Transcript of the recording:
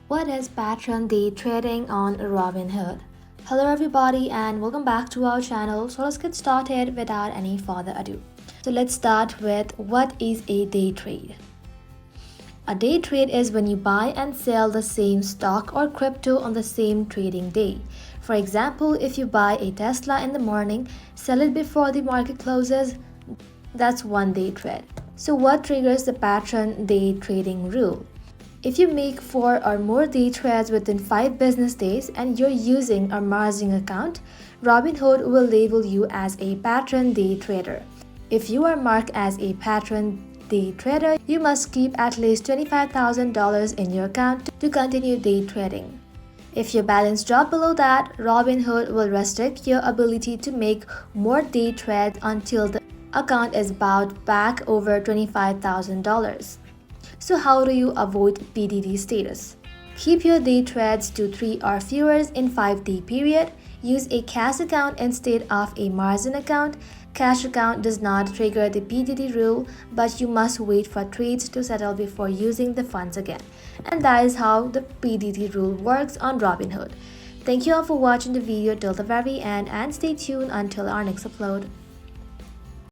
What is pattern day trading on Robinhood? Hello everybody and welcome back to our channel. So let's get started without any further ado. So let's start with what is a day trade. A day trade is when you buy and sell the same stock or crypto on the same trading day. For example, if you buy a Tesla in the morning, sell it before the market closes, that's one day trade. So what triggers the pattern day trading rule? If you make 4 or more day trades within 5 business days and you're using a margin account, Robinhood will label you as a pattern day trader. If you are marked as a pattern day trader, you must keep at least $25,000 in your account to continue day trading. If your balance drops below that, Robinhood will restrict your ability to make more day trades until the account is bought back over $25,000. So how do you avoid PDT status? Keep your day trades to 3 or fewer in 5-day period. Use a cash account instead of a margin account. Cash account does not trigger the PDT rule, but you must wait for trades to settle before using the funds again. And that is how the PDT rule works on Robinhood. Thank you all for watching the video till the very end and stay tuned until our next upload.